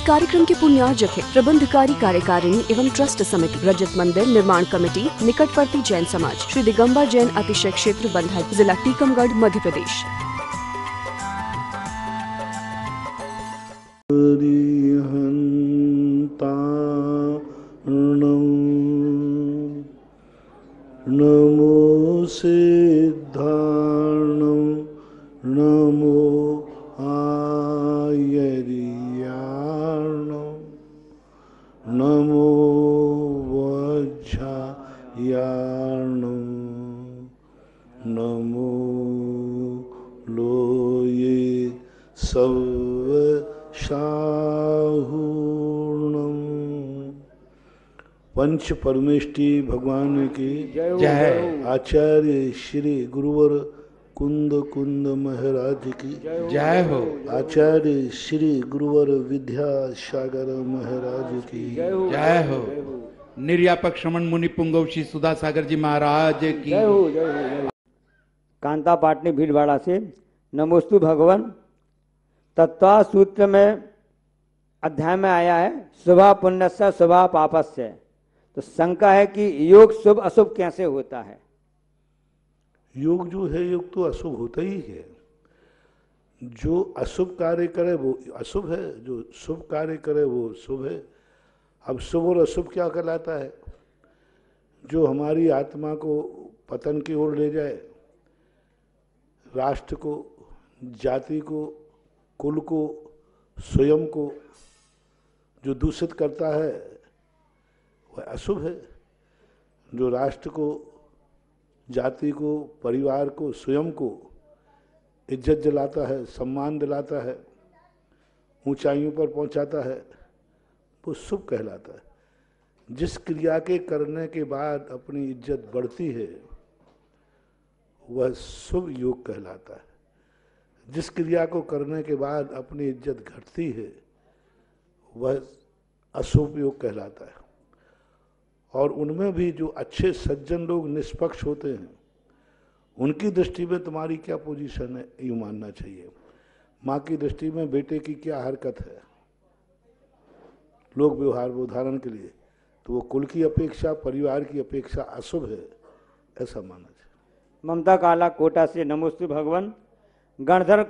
कार्यक्रम के पुण्यार्जक है प्रबंधकारी कार्यकारिणी एवं ट्रस्ट समिति, रजत मंदिर निर्माण कमेटी, निकटवर्ती जैन समाज, श्री दिगंबर जैन अतिशय क्षेत्र बंधा, जिला टीकमगढ़, मध्य प्रदेश। नमो सिद्धार्णं नमो आयर्यार्णं नमो वज्रायार्णं नमो लोये सवशाहूर्णं। पंच परमेष्टि भगवान की जय। आचार्य श्री गुरुवर कुंद कुंद महाराज की जय हो। आचार्य श्री गुरुवर विद्यासागर महाराज की जय हो। निर्यापक श्रमण मुनि पुंगव श्री सुधा सागर जी महाराज की जय हो। जय हो। कांता पाटनी भीलवाड़ा से नमोस्तु भगवान। तत्वा सूत्र में अध्याय में आया है शुभ पुण्यस्य शुभ पापस्य। तो शंका है कि योग शुभ अशुभ कैसे होता है? योग जो है, योग तो अशुभ होता ही है। जो अशुभ कार्य करे वो अशुभ है, जो शुभ कार्य करे वो शुभ है। अब शुभ और अशुभ क्या कहलाता है? जो हमारी आत्मा को पतन की ओर ले जाए, राष्ट्र को, जाति को, कुल को, स्वयं को जो दूषित करता है वह अशुभ है। जो राष्ट्र को, जाति को, परिवार को, स्वयं को इज्जत दिलाता है, सम्मान दिलाता है, ऊंचाइयों पर पहुंचाता है, वो शुभ कहलाता है। जिस क्रिया के करने के बाद अपनी इज्जत बढ़ती है वह शुभ योग कहलाता है। जिस क्रिया को करने के बाद अपनी इज्जत घटती है वह अशुभ योग कहलाता है। और उनमें भी जो अच्छे सज्जन लोग निष्पक्ष होते हैं उनकी दृष्टि में तुम्हारी क्या पोजीशन है यूँ मानना चाहिए। माँ की दृष्टि में बेटे की क्या हरकत है, लोक व्यवहार उदाहरण के लिए, तो वो कुल की अपेक्षा, परिवार की अपेक्षा अशुभ है, ऐसा मानना चाहिए। ममता काला कोटा से नमोस्तु भगवान। गणधर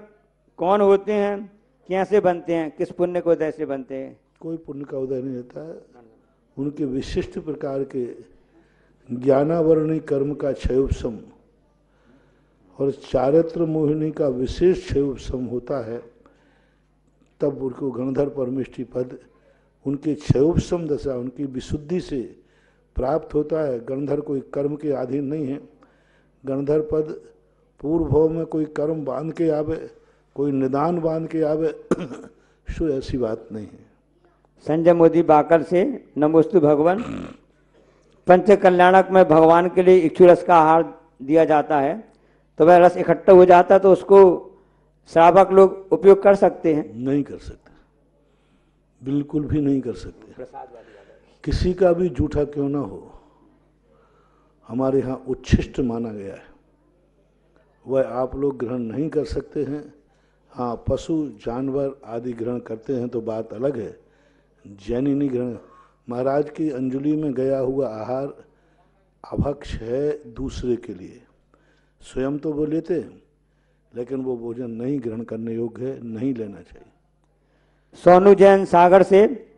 कौन होते हैं, कैसे बनते हैं, किस पुण्य को उदय से बनते हैं? कोई पुण्य का उदय नहीं होता है। उनके विशिष्ट प्रकार के ज्ञानावरणी कर्म का क्षयोपशम और चारित्र मोहिनी का विशेष क्षयोपशम होता है, तब उनको गणधर परमेष्टि पद उनके क्षयोपशम दशा, उनकी विशुद्धि से प्राप्त होता है। गणधर कोई कर्म के अधीन नहीं है। गणधर पद पूर्व भाव में कोई कर्म बांध के आवे, कोई निदान बांध के आवे, सो ऐसी बात नहीं है। संजय मोदी बाकर से नमोस्तु भगवान। पंच कल्याणक में भगवान के लिए इक्षु रस का आहार दिया जाता है, तो वह रस इकट्ठा हो जाता है, तो उसको श्रावक लोग उपयोग कर सकते हैं? नहीं कर सकते, बिल्कुल भी नहीं कर सकते। किसी का भी जूठा क्यों ना हो, हमारे यहाँ उच्छिष्ट माना गया है, वह आप लोग ग्रहण नहीं कर सकते हैं। हाँ, पशु जानवर आदि ग्रहण करते हैं तो बात अलग है, जैनी नहीं ग्रहण। महाराज की अंजलि में गया हुआ आहार अभक्ष है दूसरे के लिए, स्वयं तो वो लेते हैं लेकिन वो भोजन नहीं ग्रहण करने योग्य है, नहीं लेना चाहिए। सोनू जैन सागर से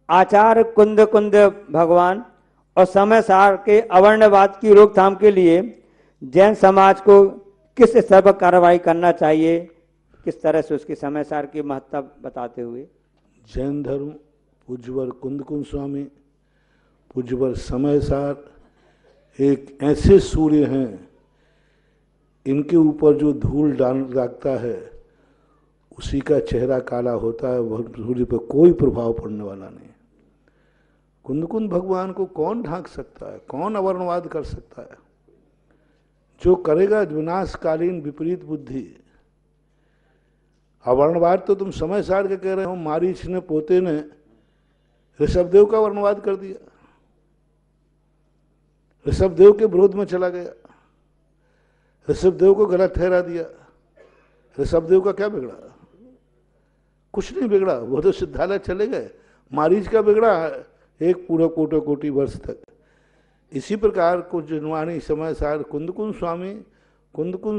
आचार्य कुंद कुंद भगवान और समय सार के अवर्णवाद की रोकथाम के लिए जैन समाज को किस स्तर पर कार्रवाई करना चाहिए, किस तरह से उसकी समय सार की महत्ता बताते हुए? जैन धर्म पूज्यवर कुंद कुंद स्वामी, पूज्यवर समय सार एक ऐसे सूर्य हैं, इनके ऊपर जो धूल डाल रखता है उसी का चेहरा काला होता है, वह सूर्य पर कोई प्रभाव पड़ने वाला नहीं। कुंद कुंद भगवान को कौन ढांक सकता है, कौन अवर्णवाद कर सकता है? जो करेगा विनाशकालीन विपरीत बुद्धि। अवर्णवाद तो तुम समय सार के कह रहे हो, मारीच ने पोते ने ऋषभदेव का वर्णवाद कर दिया, ऋषभदेव के विरोध में चला गया, ऋषभदेव को गलत ठहरा दिया। ऋषभदेव का क्या बिगड़ा? कुछ नहीं बिगड़ा, वो तो सिद्धालय चले गए। मारीच का बिगड़ा एक पूरा कोटि वर्ष तक। इसी प्रकार कुछ जनवाणी समय सार कुंदकुंद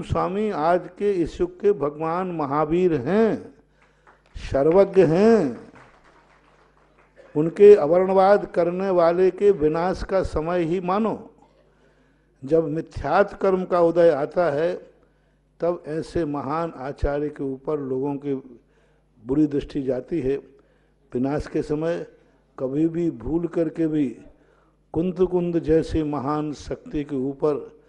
स्वामी आज के इस युग के भगवान महावीर हैं, सर्वज्ञ हैं। उनके अवर्णवाद करने वाले के विनाश का समय ही मानो। जब मिथ्यात्व कर्म का उदय आता है तब ऐसे महान आचार्य के ऊपर लोगों की बुरी दृष्टि जाती है। विनाश के समय कभी भी भूल करके भी कुंद जैसे महान शक्ति के ऊपर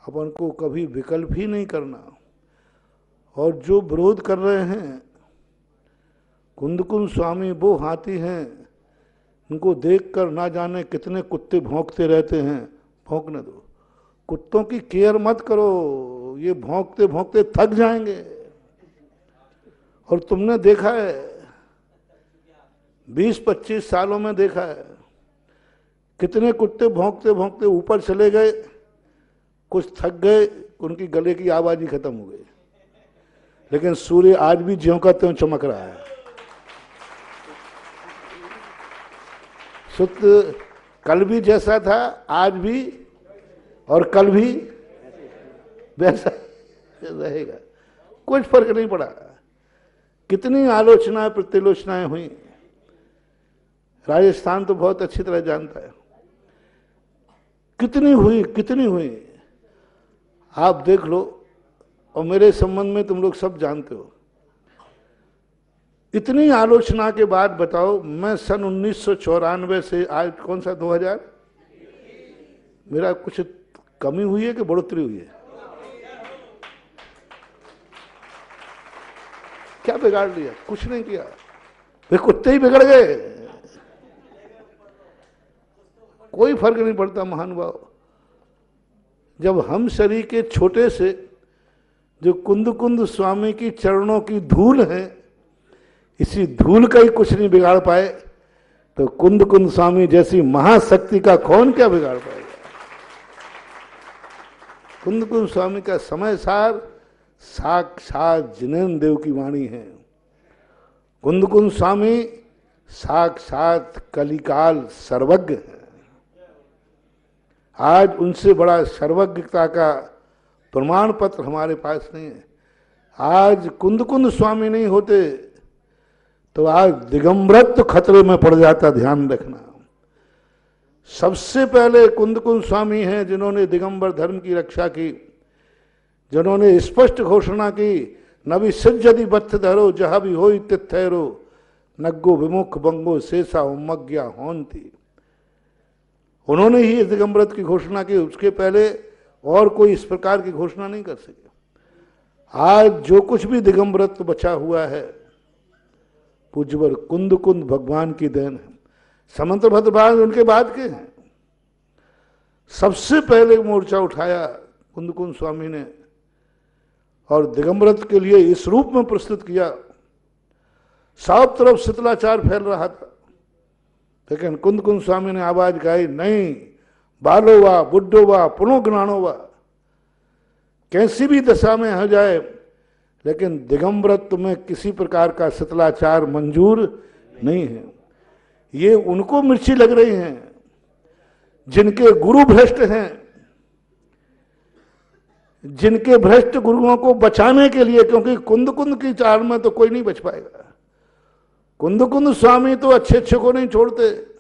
अपन को कभी विकल्प ही नहीं करना। और जो विरोध कर रहे हैं, कुंद स्वामी वो हाथी हैं, उनको देखकर ना जाने कितने कुत्ते भौंकते रहते हैं। भौंकने दो, कुत्तों की केयर मत करो, ये भौंकते भौंकते थक जाएंगे। और तुमने देखा है 20-25 सालों में देखा है कितने कुत्ते भौंकते भौंकते ऊपर चले गए, कुछ थक गए, उनकी गले की आवाज ही खत्म हो गई। लेकिन सूर्य आज भी ज्यों का त्यों चमक रहा है। सूत्र कल भी जैसा था, आज भी और कल भी वैसा रहेगा, कुछ फर्क नहीं पड़ा। कितनी आलोचनाएं प्रतिलोचनाएं हुई, राजस्थान तो बहुत अच्छी तरह जानता है, कितनी हुई आप देख लो। और मेरे संबंध में तुम लोग सब जानते हो। इतनी आलोचना के बाद बताओ, मैं सन 1994 से आज कौन सा 2000, मेरा कुछ कमी हुई है कि बढ़ोतरी हुई है? क्या बिगाड़ लिया? कुछ नहीं किया, वे कुत्ते ही बिगड़ गए। कोई फर्क नहीं पड़ता महानुभाव। जब हम शरीर के छोटे से जो कुंद स्वामी की चरणों की धूल है, इसी धूल का ही कुछ नहीं बिगाड़ पाए, तो कुंद स्वामी जैसी महाशक्ति का कौन क्या बिगाड़ पाएगा? कुंद स्वामी का समय सार साक्षात जिनेन्द्र देव की वाणी है। कुंद स्वामी साक्षात कलिकाल सर्वज्ञ है। आज उनसे बड़ा सर्वज्ञता का प्रमाण पत्र हमारे पास नहीं है। आज कुंद स्वामी नहीं होते तो आज दिगंबरत्व खतरे में पड़ जाता, ध्यान रखना। सबसे पहले कुंद स्वामी हैं जिन्होंने दिगंबर धर्म की रक्षा की, जिन्होंने स्पष्ट घोषणा की, नबी सिज्जदि बत्थ धरो जहां भी हो तिथैरो नग्गो विमुख बंगो शेषा उमग्या होंती। उन्होंने ही इस दिगंबरत्व की घोषणा की, उसके पहले और कोई इस प्रकार की घोषणा नहीं कर सके। आज जो कुछ भी दिगंबरत्व बचा हुआ है पूज्यवर कुंद भगवान की देन है। समंत भद्रभाग उनके बाद के हैं। सबसे पहले मोर्चा उठाया कुंद स्वामी ने और दिगंबरत्व के लिए इस रूप में प्रस्तुत किया। सब तरफ शिथिलाचार फैल रहा था, लेकिन कुंद स्वामी ने आवाज गाई, नहीं बालो वा बुड्ढो वा पुनो ज्ञानो वा, कैसी भी दशा में हो जाए, लेकिन दिगंबरत्व में किसी प्रकार का शिथिलाचार मंजूर नहीं है। ये उनको मिर्ची लग रही हैं जिनके गुरु भ्रष्ट हैं, जिनके भ्रष्ट गुरुओं को बचाने के लिए, क्योंकि कुंद की चाल में तो कोई नहीं बच पाएगा। कुंद स्वामी तो अच्छे को नहीं छोड़ते।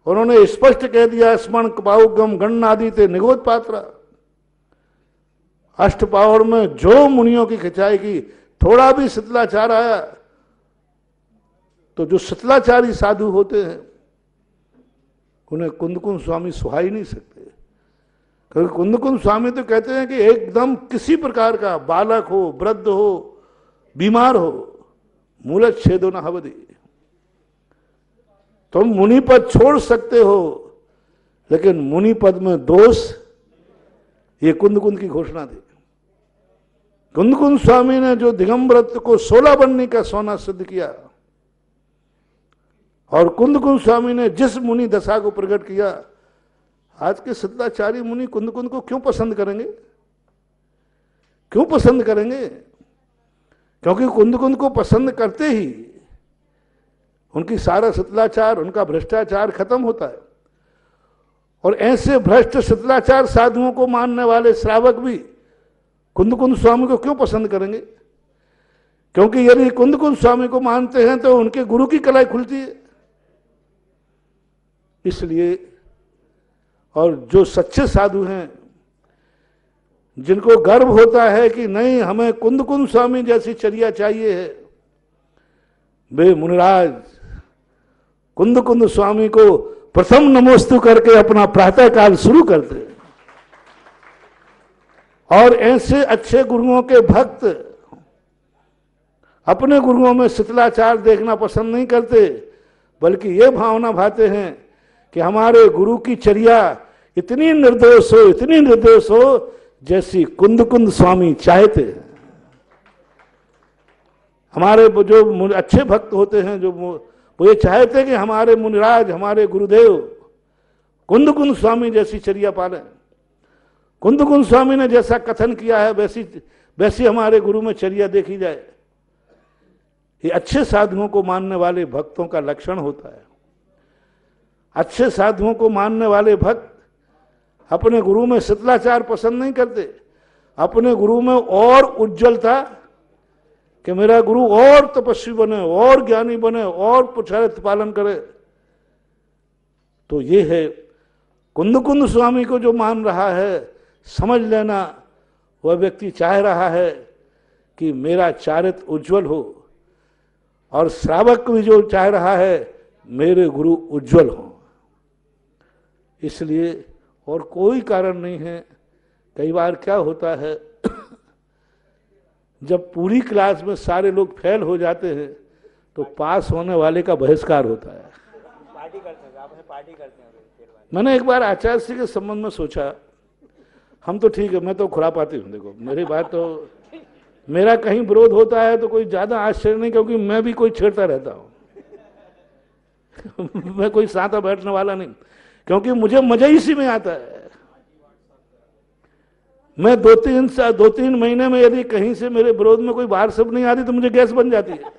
उन्होंने स्पष्ट कह दिया, स्मरण पाउगम गणनादि ते निगोद पात्रा। अष्टपावड़ में जो मुनियों की खिंचाई की, थोड़ा भी शिथिलाचार आया तो जो शिथिलाचारी साधु होते हैं उन्हें कुंद स्वामी सुहा ही नहीं सकते। क्योंकि कुंद स्वामी तो कहते हैं कि एकदम किसी प्रकार का बालक हो, वृद्ध हो, बीमार हो, मूलच्छेदो न हवदि। तुम मुनि पद छोड़ सकते हो, लेकिन मुनि पद में दोष, ये कुंद की घोषणा दी। कुंद स्वामी ने जो दिगंबरत्व को 16 बनने का सोना सिद्ध किया, और कुंद स्वामी ने जिस मुनि दशा को प्रकट किया, आज के शिथिलाचारी मुनि कुंद को क्यों पसंद करेंगे? क्यों पसंद करेंगे? क्योंकि कुंद कुंद को पसंद करते ही उनकी सारा शिथिलाचार, उनका भ्रष्टाचार खत्म होता है। और ऐसे भ्रष्ट शिथिलाचार साधुओं को मानने वाले श्रावक भी कुंद कुंद स्वामी को क्यों पसंद करेंगे? क्योंकि यदि कुंद कुंद स्वामी को मानते हैं तो उनके गुरु की कलाई खुलती है। इसलिए, और जो सच्चे साधु हैं, जिनको गर्व होता है कि नहीं हमें कुंद कुंद स्वामी जैसी चर्या चाहिए है, वे मुनिराज कुंद कुंद स्वामी को प्रथम नमोस्तु करके अपना प्रातः काल शुरू करते हैं। और ऐसे अच्छे गुरुओं के भक्त अपने गुरुओं में शिथिलाचार देखना पसंद नहीं करते, बल्कि ये भावना भाते हैं कि हमारे गुरु की चर्या इतनी निर्दोष हो, इतनी निर्दोष हो जैसी कुंद कुंद स्वामी चाहते हैं। हमारे जो अच्छे भक्त होते हैं, जो वो ये चाहते हैं कि हमारे मुनिराज, हमारे गुरुदेव कुंद कुंद स्वामी जैसी चर्या पालें। कुंद कुंद स्वामी ने जैसा कथन किया है वैसी हमारे गुरु में चर्या देखी जाए। ये अच्छे साधुओं को मानने वाले भक्तों का लक्षण होता है। अच्छे साधुओं को मानने वाले भक्त अपने गुरु में शिथिलाचार पसंद नहीं करते, अपने गुरु में और उज्जवलता, कि मेरा गुरु और तपस्वी बने, और ज्ञानी बने, और पुरुषार्थ पालन करे। तो ये है कुंद कुंद स्वामी को जो मान रहा है, समझ लेना वह व्यक्ति चाह रहा है कि मेरा चारित्र उज्जवल हो, और श्रावक भी जो चाह रहा है मेरे गुरु उज्जवल हो। इसलिए और कोई कारण नहीं है। कई बार क्या होता है, जब पूरी क्लास में सारे लोग फेल हो जाते हैं तो पास होने वाले का बहिष्कार होता है। पार्टी करते हैं, आपने पार्टी करते हैं। मैंने एक बार आचार्य श्री के संबंध में सोचा, हम तो ठीक है, मैं तो खुरापाती हूँ, देखो मेरी बात तो, मेरा कहीं विरोध होता है तो कोई ज्यादा आश्चर्य नहीं, क्योंकि मैं भी कोई छेड़ता रहता हूँ मैं कोई साथ बैठने वाला नहीं, क्योंकि मुझे मजा इसी में आता है। मैं दो तीन महीने में यदि कहीं से मेरे विरोध में कोई बाहर शब्द नहीं आती तो मुझे गैस बन जाती है।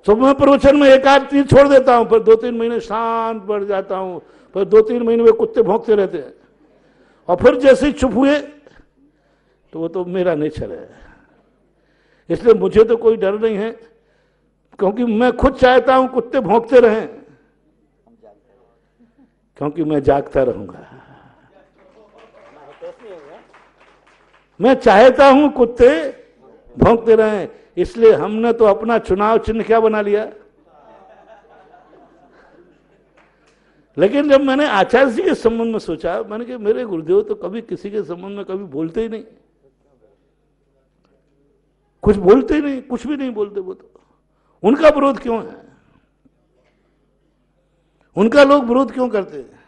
तो मैं प्रवचन में एक आध चीज छोड़ देता हूं, फिर 2-3 महीने शांत बढ़ जाता हूं, फिर 2-3 महीने में कुत्ते भौंकते रहते हैं, और फिर जैसे ही चुप हुए तो वो तो मेरा नेचर है। इसलिए मुझे तो कोई डर नहीं है, क्योंकि मैं खुद चाहता हूं कुत्ते भौंकते रहें, क्योंकि मैं जागता रहूंगा। मैं चाहता हूं कुत्ते भौंकते रहें। इसलिए हमने तो अपना चुनाव चिन्ह क्या बना लिया। लेकिन जब मैंने आचार्य जी के संबंध में सोचा, मैंने कि मेरे गुरुदेव तो कभी किसी के संबंध में कभी बोलते ही नहीं, कुछ बोलते ही नहीं, कुछ भी नहीं बोलते। वो तो उनका विरोध क्यों है? उनका लोग विरोध क्यों करते हैं?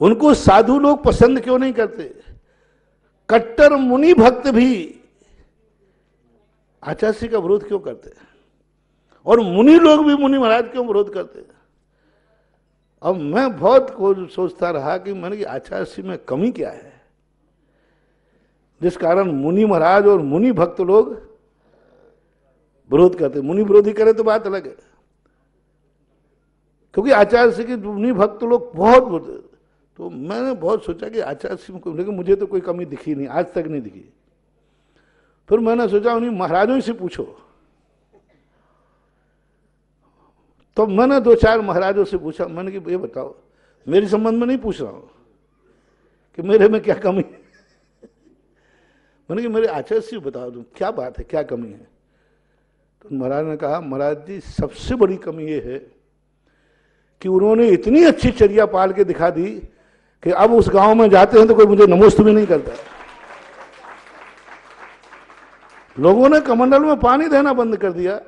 उनको साधु लोग पसंद क्यों नहीं करते? कट्टर मुनि भक्त भी आचार्य जी का विरोध क्यों करते हैं? और मुनि लोग भी मुनि महाराज क्यों विरोध करते हैं? अब मैं बहुत सोचता रहा कि मैंने कि आचार्य जी में कमी क्या है, जिस कारण मुनि महाराज और मुनि भक्त लोग विरोध करते। मुनि विरोधी करे तो बात अलग है, क्योंकि आचार्य जी के मुनि भक्त लोग बहुत बोलते। तो मैंने बहुत सोचा कि आचार्य जी में, लेकिन मुझे तो कोई कमी दिखी नहीं, आज तक नहीं दिखी। फिर मैंने सोचा उन्हीं महाराजों से पूछो। तो मैंने 2-4 महाराजों से पूछा, मैंने कि ये बताओ, मेरे संबंध में नहीं पूछ रहा हूं कि मेरे में क्या कमी है, मैंने कि मेरे आचार्य से बताओ तुम क्या बात है, क्या कमी है। तो महाराज ने कहा, महाराज जी सबसे बड़ी कमी ये है कि उन्होंने इतनी अच्छी चर्या पाल के दिखा दी कि अब उस गांव में जाते हैं तो कोई मुझे नमोस्तु भी नहीं करता। लोगों ने कमंडल में पानी देना बंद कर दिया,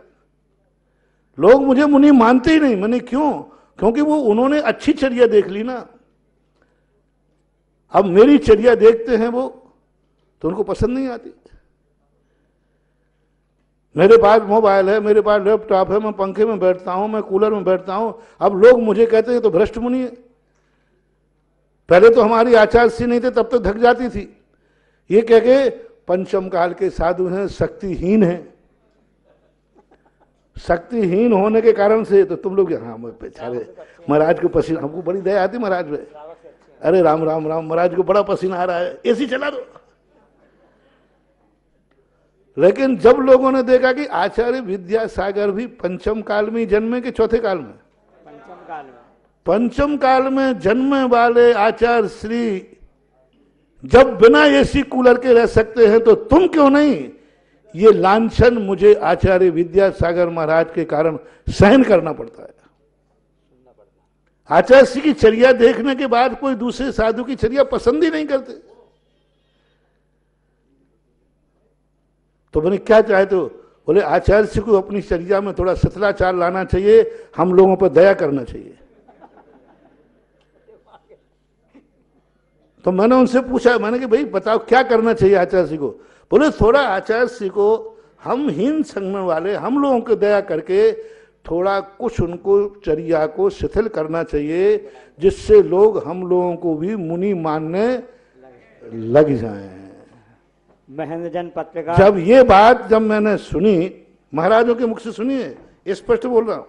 लोग मुझे मुनि मानते ही नहीं। मैंने क्यों? क्योंकि वो उन्होंने अच्छी चर्या देख ली ना। अब मेरी चर्या देखते हैं वो तो उनको पसंद नहीं आती। मेरे पास मोबाइल है, मेरे पास लैपटॉप है, मैं पंखे में बैठता हूं, मैं कूलर में बैठता हूं। अब लोग मुझे कहते हैं तो भ्रष्ट मुनि है। पहले तो हमारी आचार्य सी नहीं थे, तब तक धक जाती थी। ये कह के पंचम काल के साधु हैं, शक्तिहीन हैं। शक्तिहीन होने के कारण से तो तुम लोग, हाँ बेचारे महाराज को पसीना, हमको बड़ी दया आती महाराज में। अरे राम राम राम, महाराज को बड़ा पसीना आ रहा है, एसी चला दो। लेकिन जब लोगों ने देखा कि आचार्य विद्यासागर भी पंचम काल में जन्मे के चौथे काल में, पंचम काल में जन्मे वाले आचार्य श्री जब बिना एसी कूलर के रह सकते हैं, तो तुम क्यों नहीं? ये लांछन मुझे आचार्य विद्यासागर महाराज के कारण सहन करना पड़ता है। आचार्य श्री की चर्या देखने के बाद कोई दूसरे साधु की चर्या पसंद ही नहीं करते। तो मैंने क्या चाहे, तो बोले आचार्य श्री को अपनी चर्या में थोड़ा शिथिलाचार लाना चाहिए, हम लोगों पर दया करना चाहिए। तो मैंने उनसे पूछा, मैंने कि भाई बताओ क्या करना चाहिए आचार्य श्री को? बोले थोड़ा आचार्य श्री को हम हीन संगम वाले हम लोगों को दया करके थोड़ा कुछ उनको चर्या को शिथिल करना चाहिए, जिससे लोग हम लोगों को भी मुनि मानने लग जाएं। महेंद्र जैन पत्रकार। जब ये बात जब मैंने सुनी, महाराजों के मुख से सुनी है, स्पष्ट बोल रहा हूं,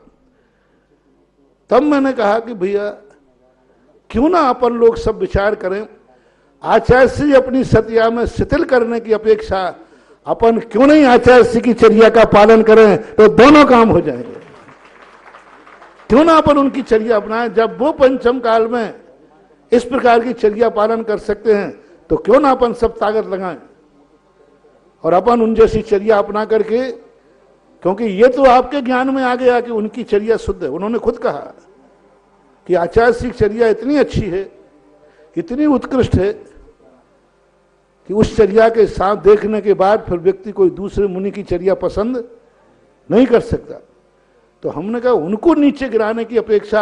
तब मैंने कहा कि भैया क्यों ना अपन लोग सब विचार करें, आचार्य श्री अपनी सत्या में शिथिल करने की अपेक्षा अपन क्यों नहीं आचार्य श्री की चर्या का पालन करें, तो दोनों काम हो जाएंगे। क्यों ना अपन उनकी चर्या अपनाएं? जब वो पंचम काल में इस प्रकार की चर्या पालन कर सकते हैं, तो क्यों ना अपन सब ताकत लगाएं और अपन उन जैसी चर्या अपना करके, क्योंकि ये तो आपके ज्ञान में आ गया कि उनकी चर्या शुद्ध है। उन्होंने खुद कहा कि आचार्य श्री की चर्या इतनी अच्छी है, इतनी उत्कृष्ट है कि उस चर्या के साथ देखने के बाद फिर व्यक्ति कोई दूसरे मुनि की चर्या पसंद नहीं कर सकता। तो हमने कहा उनको नीचे गिराने की अपेक्षा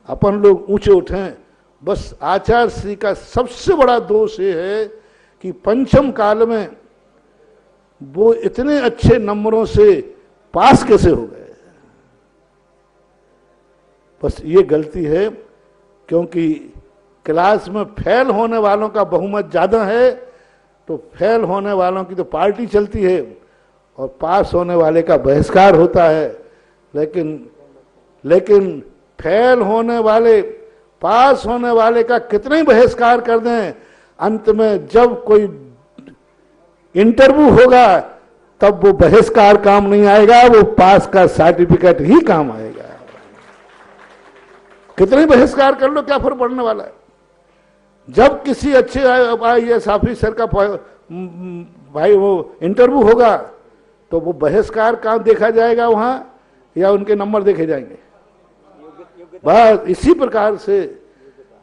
अपन लोग ऊंचे उठें। बस आचार्य श्री का सबसे बड़ा दोष ये है कि पंचम काल में वो इतने अच्छे नंबरों से पास कैसे हो गए। बस ये गलती है, क्योंकि क्लास में फेल होने वालों का बहुमत ज्यादा है, तो फेल होने वालों की तो पार्टी चलती है और पास होने वाले का बहिष्कार होता है। लेकिन फेल होने वाले पास होने वाले का कितना ही बहिष्कार कर दें, अंत में जब कोई इंटरव्यू होगा तब वो बहिष्कार काम नहीं आएगा, वो पास का सर्टिफिकेट ही काम आएगा। कितने ही बहिष्कार कर लो, क्या फर्क पड़ने वाला है? जब किसी अच्छे IAS ऑफिसर का भाई वो इंटरव्यू होगा, तो वो बहिष्कार काम देखा जाएगा वहां या उनके नंबर देखे जाएंगे? बस इसी प्रकार से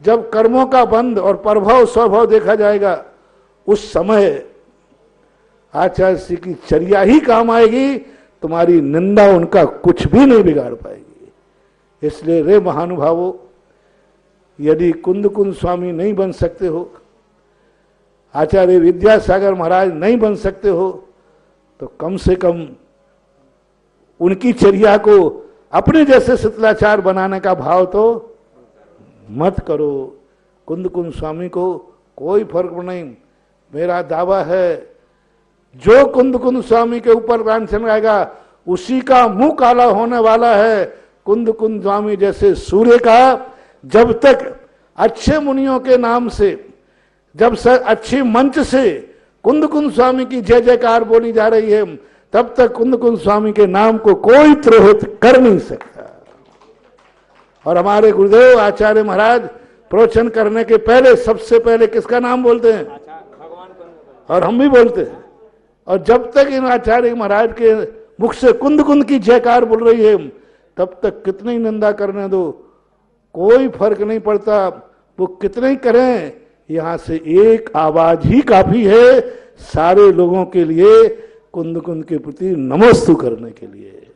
जब कर्मों का बंध और प्रभाव स्वभाव देखा जाएगा, उस समय आचार्य श्री की चर्या ही काम आएगी, तुम्हारी निंदा उनका कुछ भी नहीं बिगाड़ पाएगी। इसलिए रे महानुभावों, यदि कुंद कुंद स्वामी नहीं बन सकते हो, आचार्य विद्यासागर महाराज नहीं बन सकते हो, तो कम से कम उनकी चर्या को अपने जैसे शिथिलाचार बनाने का भाव तो मत करो। कुंद कुंद स्वामी को कोई फर्क नहीं। मेरा दावा है, जो कुंद कुंद स्वामी के ऊपर लांछन आएगा उसी का मुंह काला होने वाला है। कुंद कुंद स्वामी जैसे सूर्य का जब तक अच्छे मुनियों के नाम से, जब से अच्छी मंच से कुंद कुंद स्वामी की जय जयकार बोली जा रही है, तब तक कुंद कुंद स्वामी के नाम को कोई त्रोहित कर नहीं सकता। और हमारे गुरुदेव आचार्य महाराज प्रवचन करने के पहले सबसे पहले किसका नाम बोलते हैं? और हम भी बोलते हैं। और जब तक इन आचार्य महाराज के मुख से कुंद कुंद की जयकार बोल रही है, तब तक कितनी निंदा करने दो, कोई फर्क नहीं पड़ता। वो कितने ही करें, यहां से एक आवाज ही काफी है सारे लोगों के लिए कुंद कुंद के प्रति नमोस्तु करने के लिए।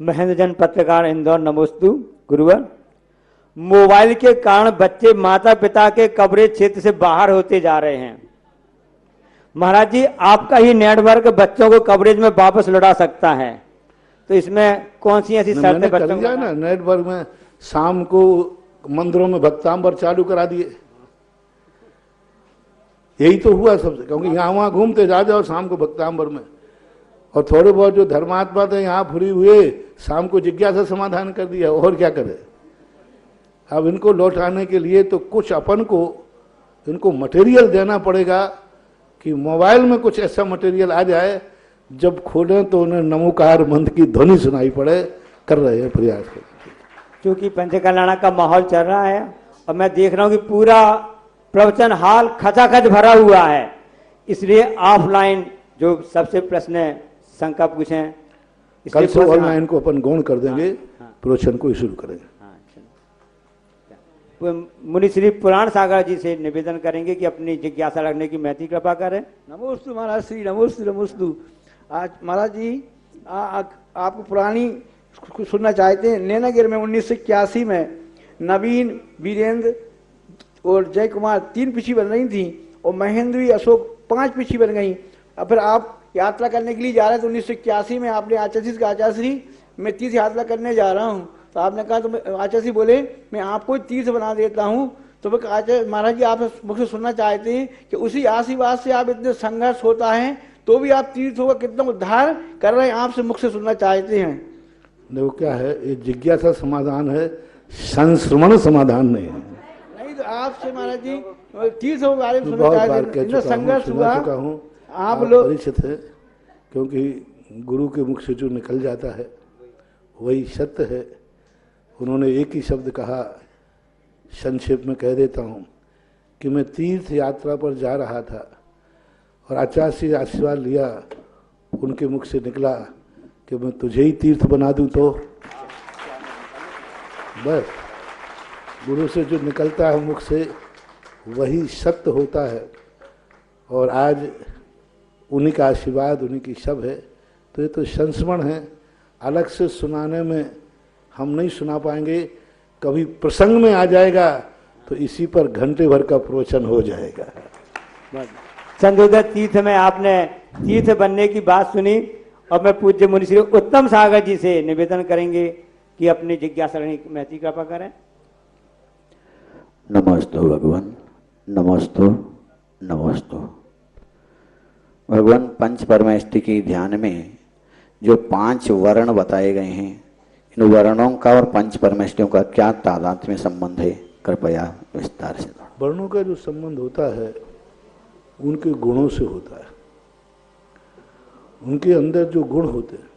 महेंद्र जैन पत्रकार, इंदौर। नमोस्तु गुरुवर। मोबाइल के कारण बच्चे माता पिता के कवरेज क्षेत्र से बाहर होते जा रहे हैं। महाराज जी, आपका ही नेटवर्क बच्चों को कवरेज में वापस लौटा सकता है, तो इसमें कौन सी ऐसी शर्तें बच्चों को? ना नेटवर्क में शाम को मंदिरों में भक्तांबर चालू करा दिए, यही तो हुआ सबसे, क्योंकि यहाँ वहाँ घूमते जा जाओ शाम को भक्तांबर में, और थोड़े बहुत जो धर्मात्मा थे यहाँ फ्री हुए, शाम को जिज्ञासा समाधान कर दिया, और क्या करे। अब इनको लौटाने के लिए तो कुछ अपन को इनको मटेरियल देना पड़ेगा कि मोबाइल में कुछ ऐसा मटेरियल आ जाए जब खोलें तो उन्हें नमोकार मंत्र की ध्वनि सुनाई पड़े। कर रहे हैं प्रयास कर। क्योंकि पंचकल्याण का माहौल चल रहा है और मैं देख रहा हूँ कि पूरा प्रवचन हाल खचाखच भरा हुआ है, इसलिए ऑफलाइन जो सबसे प्रश्न शंका पूछे कल से ऑनलाइन को अपन गौण कर देंगे। प्रवचन को शुरू करेंगे। मुनि श्री पुराण सागर जी से निवेदन करेंगे कि अपनी जिज्ञासा रखने की महती कृपा करें। नमोस्तु महाराज श्री, नमोस्तु नमोस्तु। आज महाराज जी आपको पुरानी सुनना चाहते हैं। नैनागिर में 1981 में नवीन, वीरेंद्र और जय कुमार 3 पिछी बन रही थी और महेंद्री, अशोक 5 पिछी बन गई। और फिर आप यात्रा करने के लिए जा रहे थे 1981 में। आपने आचार्य श्री, आचार्य श्री मैं तीर्थ यात्रा करने जा रहा हूँ, तो आपने कहा, तो आचार्य जी बोले मैं आपको तीर्थ बना देता हूँ। तो मैं आचार्य महाराज जी आप मुझसे सुनना चाहते हैं कि उसी आशीर्वाद से आप इतने संघर्ष होता है तो भी आप तीर्थों का कितना उद्धार कर रहे हैं, आपसे मुझसे सुनना चाहते हैं। देखो क्या है, ये जिज्ञासा समाधान है, संश्रमण समाधान नहीं है। नहीं तो आपसे महाराज जी तीर्थों के बारे में सुनना चाहते हैं, संघर्ष हुआ आप लोग परिचित है, क्योंकि गुरु के मुख से जो निकल जाता है वही सत्य है। उन्होंने एक ही शब्द कहा, संक्षेप में कह देता हूँ, कि मैं तीर्थ यात्रा पर जा रहा था और आचार्य से आशीर्वाद लिया, उनके मुख से निकला कि मैं तुझे ही तीर्थ बना दूँ। तो बस गुरु से जो निकलता है मुख से वही सत्य होता है, और आज उन्हीं का आशीर्वाद, उन्हीं की सब है। तो ये तो संस्मरण है, अलग से सुनाने में हम नहीं सुना पाएंगे। कभी प्रसंग में आ जाएगा तो इसी पर घंटे भर का प्रवचन हो जाएगा। चंद्रोदय तीर्थ में आपने तीर्थ बनने की बात सुनी और मैं पूज्य मुनि श्री उत्तम सागर जी से निवेदन करेंगे कि अपनी जिज्ञासा महती कृपा करें। नमस्तु भगवान, नमस्तु नमस्तु। भगवान पंच परमेष्टि के ध्यान में जो 5 वर्ण बताए गए हैं, इन वर्णों का और पंच परमेष्टियों का क्या तादात्म्य संबंध है, कृपया विस्तार से। वर्णों का जो संबंध होता है उनके गुणों से होता है। उनके अंदर जो गुण होते हैं,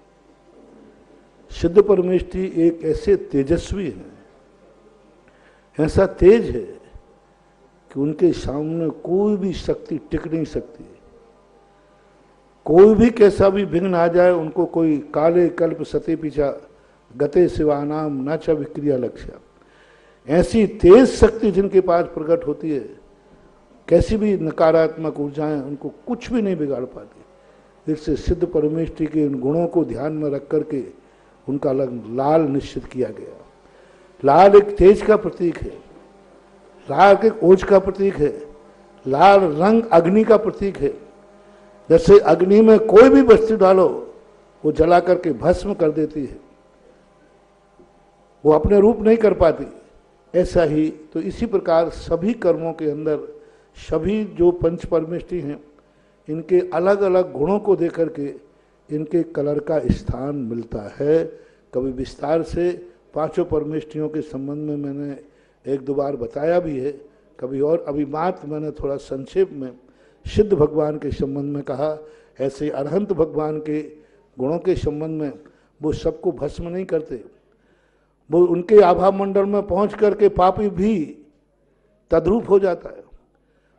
सिद्ध परमेष्टि एक ऐसे तेजस्वी हैं, ऐसा तेज है कि उनके सामने कोई भी शक्ति टिक नहीं सकती। कोई भी कैसा भी विघ्न आ जाए, उनको कोई काले कल्प सते पीछा गते शिवानाम न च विक्रिया लक्ष्य, ऐसी तेज शक्ति जिनके पास प्रकट होती है, कैसी भी नकारात्मक ऊर्जाएं उनको कुछ भी नहीं बिगाड़ पाती। इससे सिद्ध परमेष्टि के इन गुणों को ध्यान में रख करके उनका लाल निश्चित किया गया। लाल एक तेज का प्रतीक है, लाल एक ओज का प्रतीक है, लाल रंग अग्नि का प्रतीक है। जैसे अग्नि में कोई भी वस्तु डालो वो जला करके भस्म कर देती है, वो अपने रूप नहीं कर पाती, ऐसा ही तो इसी प्रकार सभी कर्मों के अंदर सभी जो पंच परमेष्टि हैं, इनके अलग अलग गुणों को देकर के इनके कलर का स्थान मिलता है। कभी विस्तार से 5 परमेष्टियों के संबंध में मैंने 1-2 बार बताया भी है, कभी और अभी बात मैंने थोड़ा संक्षेप में सिद्ध भगवान के संबंध में कहा। ऐसे अरहंत भगवान के गुणों के संबंध में वो सबको भस्म नहीं करते, वो उनके आभा मंडल में पहुंच करके पापी भी तद्रूप हो जाता है।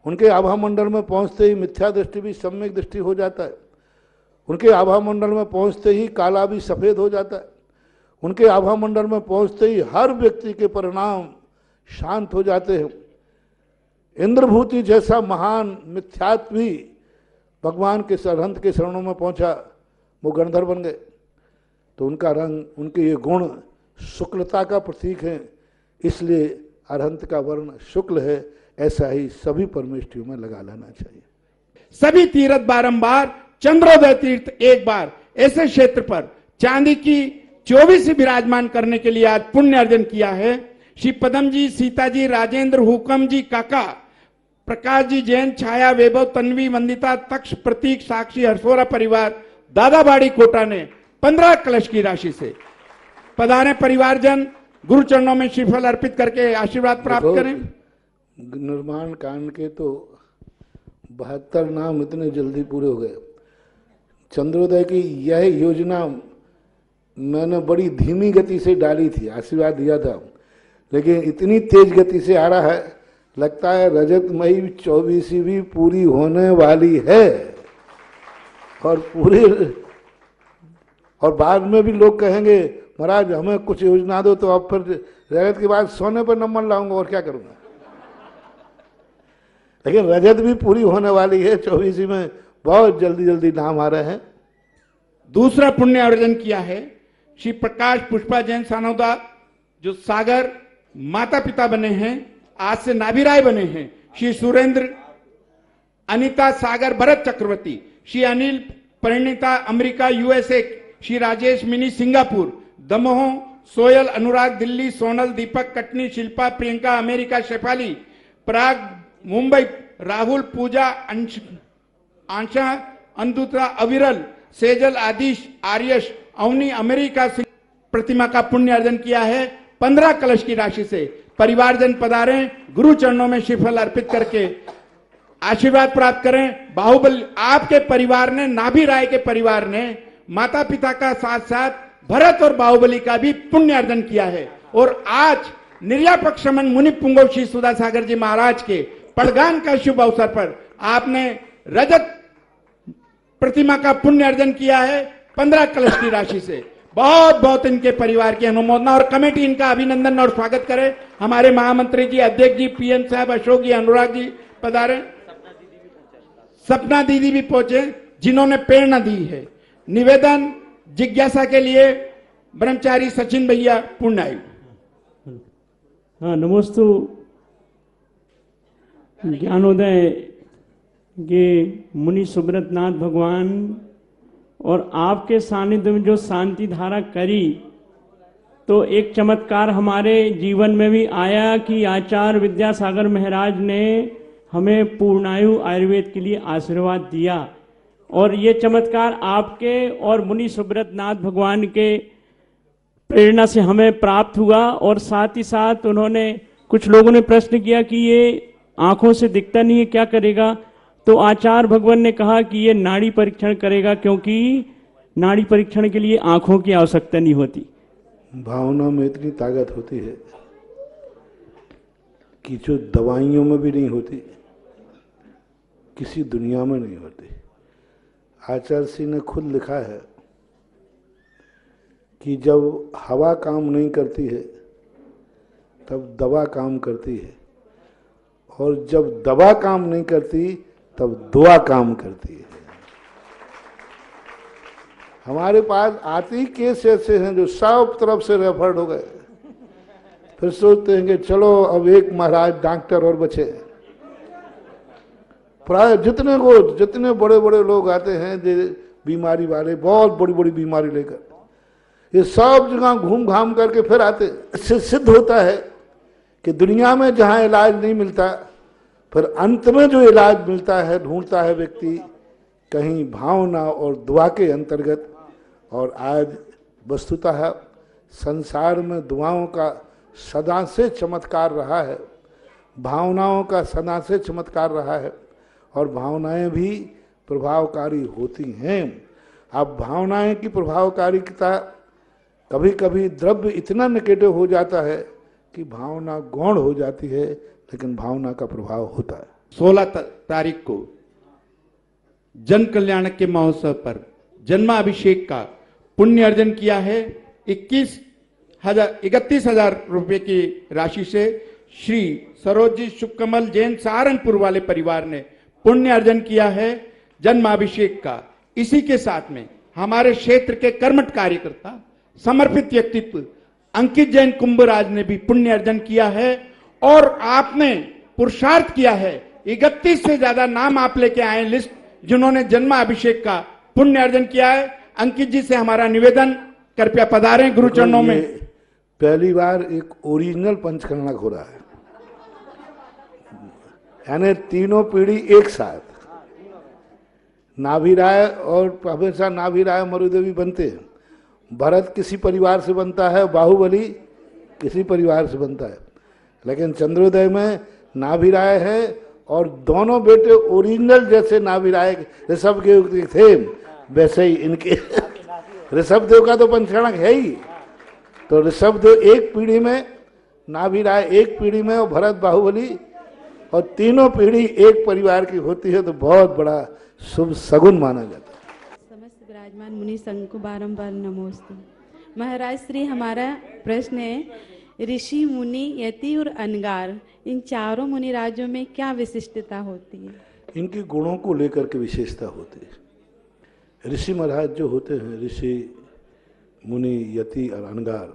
उनके आभा मंडल में पहुंचते ही मिथ्या दृष्टि भी सम्यक दृष्टि हो जाता है। उनके आभा मंडल में पहुंचते ही काला भी सफेद हो जाता है। उनके आभा मंडल में पहुंचते ही हर व्यक्ति के परिणाम शांत हो जाते हैं। इंद्रभूति जैसा महान मिथ्यात्व भी भगवान के अरहंत के शरणों में पहुंचा, वो गणधर बन गए। तो उनका रंग, उनके ये गुण शुक्लता का प्रतीक है, इसलिए अरहंत का वर्ण शुक्ल है। ऐसा ही सभी परमेष्टियों में लगा लेना चाहिए। सभी तीर्थ बारंबार, चंद्रोदय तीर्थ एक बार, ऐसे क्षेत्र पर चांदी की 24 विराजमान करने के लिए आज पुण्य अर्जन किया है। श्री पदम जी, सीता जी, राजेंद्र, हुकम जी, काका प्रकाश जी जैन, छाया, वैभव, तन्वी, वंदिता, तक्ष, प्रतीक, साक्षी, हरसोरा परिवार दादाबाड़ी कोटा ने 15 कलश की राशि से पधारे। परिवारजन गुरु चरणों में श्रीफल अर्पित करके आशीर्वाद प्राप्त करें। निर्माण कांड के तो 72 नाम इतने जल्दी पूरे हो गए। चंद्रोदय की यह योजना मैंने बड़ी धीमी गति से डाली थी, आशीर्वाद दिया था, लेकिन इतनी तेज गति से आ रहा है, लगता है रजत मई 24वीं भी पूरी होने वाली है। और बाद में भी लोग कहेंगे महाराज हमें कुछ योजना दो, तो अब फिर रजत के बाद सोने पर नंबर लाऊंगा और क्या करूंगा। लेकिन रजत भी पूरी होने वाली है, 24वीं में बहुत जल्दी जल्दी नाम आ रहे हैं। दूसरा पुण्य अर्जन किया है श्री प्रकाश पुष्पा जैन सानौदा, जो सागर माता पिता बने हैं, आज से नाभिराय बने हैं। Shri Surendra, Anita Sagar Bharat Chakravarti, Shri Anil Parineeta America USA, Shri Rajesh Mini Singapore, Damoh Soyal Anurag Delhi, Sonal Deepak Katni, Shilpa Priyanka America, Shefali Prag Mumbai, Rahul Pooja Aansha Andutra Aviral, Sejal Aadish Aaryash Avani America से प्रतिमा का पुण्य अर्जन किया है 15 कलश की राशि से। परिवारजन पधारे, गुरु चरणों में श्रीफल अर्पित करके आशीर्वाद प्राप्त करें। बाहुबली आपके परिवार ने, नाभि राय के परिवार ने माता पिता का साथ साथ भरत और बाहुबली का भी पुण्य अर्जन किया है। और आज निर्यापक शमन मुनि पुंगव श्री सुधा सागर जी महाराज के पड़गान का शुभ अवसर पर आपने रजत प्रतिमा का पुण्य अर्जन किया है 15 कलश की राशि से। बहुत बहुत इनके परिवार की अनुमोदना और कमेटी इनका अभिनंदन और स्वागत करे। हमारे महामंत्री जी, अध्यक्ष जी, पीएम साहब, अशोक जी, अनुराग जी पधारे। सपना दीदी भी पहुंचे जिन्होंने प्रेरणा दी है। निवेदन जिज्ञासा के लिए ब्रह्मचारी सचिन भैया पुण्यायु। हाँ, नमोस्तु। ज्ञानोदय के मुनि सुब्रत नाथ भगवान और आपके सानिध्य में जो शांति धारा करी, तो एक चमत्कार हमारे जीवन में भी आया कि आचार्य विद्यासागर महाराज ने हमें पूर्णायु आयुर्वेद के लिए आशीर्वाद दिया। और ये चमत्कार आपके और मुनि सुब्रत नाथ भगवान के प्रेरणा से हमें प्राप्त हुआ। और साथ ही साथ उन्होंने, कुछ लोगों ने प्रश्न किया कि ये आंखों से दिखता नहीं है, क्या करेगा? तो आचार्य भगवान ने कहा कि ये नाड़ी परीक्षण करेगा, क्योंकि नाड़ी परीक्षण के लिए आंखों की आवश्यकता नहीं होती। भावना में इतनी ताकत होती है कि जो दवाइयों में भी नहीं होती, किसी दुनिया में नहीं होती। आचार्य सिंह ने खुद लिखा है कि जब हवा काम नहीं करती है तब दवा काम करती है, और जब दवा काम नहीं करती तब दुआ काम करती है। हमारे पास आती केस ऐसे हैं जो सब तरफ से रेफर्ड हो गए, फिर सोचते हैं कि चलो अब एक महाराज डॉक्टर और बचे। प्राय जितने बड़े बड़े लोग आते हैं जो बीमारी वाले, बहुत बड़ी बड़ी बीमारी लेकर, ये सब जगह घूम घाम करके फिर आते। इससे सिद्ध होता है कि दुनिया में जहाँ इलाज नहीं मिलता, फिर अंत में जो इलाज मिलता है, ढूंढता है व्यक्ति कहीं भावना और दुआ के अंतर्गत। और आज वस्तुतः संसार में दुआओं का सदा से चमत्कार रहा है, भावनाओं का सदा से चमत्कार रहा है, और भावनाएं भी प्रभावकारी होती हैं। अब भावनाएं की प्रभावकारिता, कभी कभी द्रव्य इतना निगेटिव हो जाता है कि भावना गौण हो जाती है, लेकिन भावना का प्रभाव होता है। 16 तारीख को जन कल्याण के महोत्सव पर जन्माभिषेक का पुण्य अर्जन किया है 31,000 रुपए की राशि से। श्री सरोजी शुभकमल जैन सहारनपुर वाले परिवार ने पुण्य अर्जन किया है जन्माभिषेक का। इसी के साथ में हमारे क्षेत्र के कर्मठ कार्यकर्ता, समर्पित व्यक्तित्व अंकित जैन कुंभराज ने भी पुण्य अर्जन किया है। और आपने पुरुषार्थ किया है, 31 से ज्यादा नाम आप लेके आए लिस्ट, जिन्होंने जन्माभिषेक का पुण्य अर्जन किया है। अंकित जी से हमारा निवेदन, कृपया पधारें गुरु चरणों में। पहली बार एक ओरिजिनल पंचकर्णक हो रहा है। यानी तीनों पीढ़ी एक साथ। नाभिराय और हमेशा नाभिराय मरुदेवी बनते हैं। भरत किसी परिवार से बनता है, बाहुबली किसी परिवार से बनता है, लेकिन चंद्रोदय में नाभिराय है और दोनों बेटे ओरिजिनल जैसे नाभिराय ऋषभ के थे वैसे ही इनके ऋषभ देव का तो पंचकणक है ही, तो ऋषभ देव एक पीढ़ी में, नाभिराय एक पीढ़ी में और भरत बाहुबली, और तीनों पीढ़ी एक परिवार की होती है तो बहुत बड़ा शुभ सगुन माना जाता है। समस्त विराजमान मुनि संघ को बारंबार नमोस्तु। महाराज श्री, हमारा प्रश्न है, ऋषि मुनि यति और अनगार इन चारों मुनि राज्यों में क्या विशिष्टता होती है? इनके गुणों को लेकर के विशेषता होती है। ऋषि महाराज जो होते हैं, ऋषि मुनि यति और अनगार,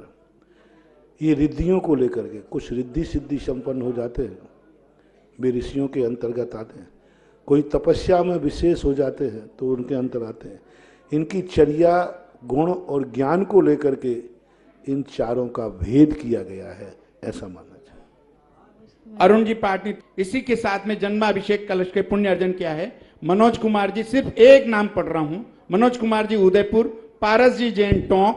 ये रिद्धियों को लेकर के कुछ रिद्धि सिद्धि संपन्न हो जाते हैं, वे ऋषियों के अंतर्गत आते हैं। कोई तपस्या में विशेष हो जाते हैं तो उनके अंतर आते हैं। इनकी चर्या, गुण और ज्ञान को लेकर के इन चारों का भेद किया गया है, ऐसा मानना चाहिए। अरुण जी पाटनी, इसी के साथ में जन्माभिषेक कलश के पुण्य अर्जन किया है। मनोज कुमार जी, सिर्फ एक नाम पढ़ रहा हूं, मनोज कुमार जी उदयपुर, पारस जी जैन टोंक,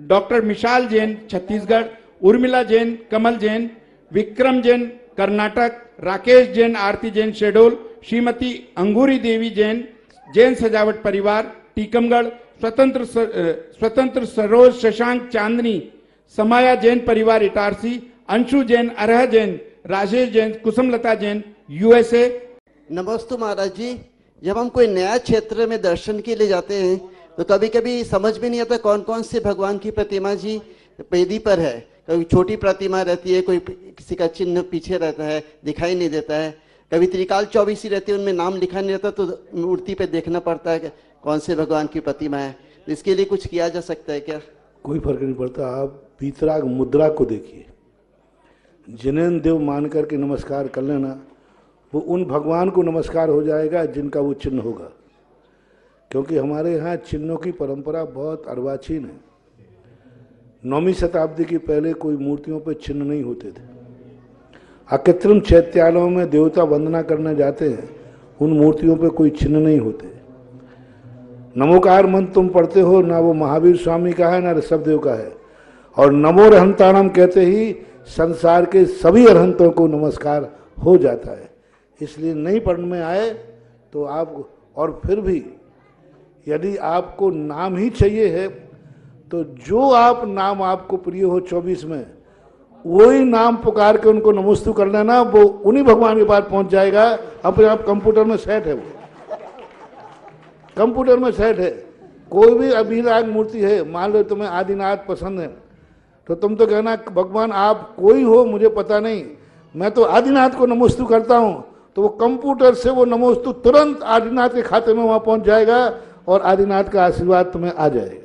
डॉक्टर मिशाल जैन छत्तीसगढ़, उर्मिला जैन, कमल जैन, विक्रम जैन कर्नाटक, राकेश जैन, आरती जैन शेडोल, श्रीमती अंगूरी देवी जैन, जैन सजावट परिवार टीकमगढ़, स्वतंत्र सरोज शशांक चांदनी, समाया जैन परिवार इटारसी, अंशु जैन, अरह जैन, राजेश जैन, कुसुमलता जैन यूएसए। नमस्ते महाराज जी, जब हम कोई नया क्षेत्र में दर्शन के लिए जाते हैं तो कभी कभी समझ में नहीं आता कौन कौन से भगवान की प्रतिमा जी वेदी पर है। कभी छोटी प्रतिमा रहती है, कोई किसी का चिन्ह पीछे रहता है, दिखाई नहीं देता है, कभी त्रिकाल चौबीसी रहती है, उनमें नाम लिखा नहीं रहता, तो मूर्ति पे देखना पड़ता है कि कौन से भगवान की प्रतिमा है। इसके लिए कुछ किया जा सकता है क्या? कोई फर्क नहीं पड़ता। आप पीतराग मुद्रा को देखिए, जिनेन्द्र देव मान करके नमस्कार कर लेना, वो उन भगवान को नमस्कार हो जाएगा जिनका वो चिन्ह होगा। क्योंकि हमारे यहाँ चिन्हों की परंपरा बहुत अर्वाचीन है। 9वीं शताब्दी की पहले कोई मूर्तियों पर चिन्ह नहीं होते थे। अकृत्रिम चैत्यालयों में देवता वंदना करने जाते हैं, उन मूर्तियों पे कोई चिन्ह नहीं होते। नमोकार मंत्र तुम पढ़ते हो, ना वो महावीर स्वामी का है ना ऋषभ देव का है, और नमो रहंताणम कहते ही संसार के सभी अरहंतों को नमस्कार हो जाता है। इसलिए नहीं पढ़ने में आए तो आप, और फिर भी यदि आपको नाम ही चाहिए है तो जो आप नाम आपको प्रिय हो 24 में वही नाम पुकार के उनको नमोस्तु कर लेना, वो उन्हीं भगवान के पास पहुंच जाएगा। अपने आप कंप्यूटर में सेट है, वो कंप्यूटर में सेट है। कोई भी अभिराग मूर्ति है, मान लो तुम्हें आदिनाथ पसंद है तो तुम तो कहना भगवान आप कोई हो मुझे पता नहीं, मैं तो आदिनाथ को नमोस्तु करता हूं, तो वो कंप्यूटर से वो नमोस्तु तुरंत आदिनाथ के खाते में वहां पहुंच जाएगा और आदिनाथ का आशीर्वाद तुम्हें आ जाएगा।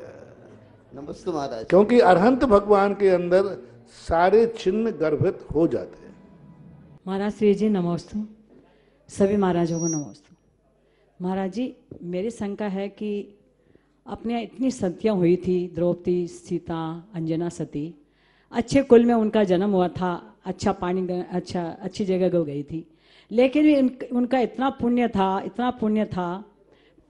नमस्ते महाराज। क्योंकि अरहंत भगवान के अंदर सारे चिन्ह गर्भित हो जाते हैं। महाराज श्री जी नमोस्तु, सभी महाराजों को नमोस्तु। महाराज जी, मेरी शंका है कि अपने इतनी सतियाँ हुई थी, द्रौपदी, सीता, अंजना सती, अच्छे कुल में उनका जन्म हुआ था, अच्छा पानी, अच्छी जगह को गई थी, लेकिन भी उनका इतना पुण्य था,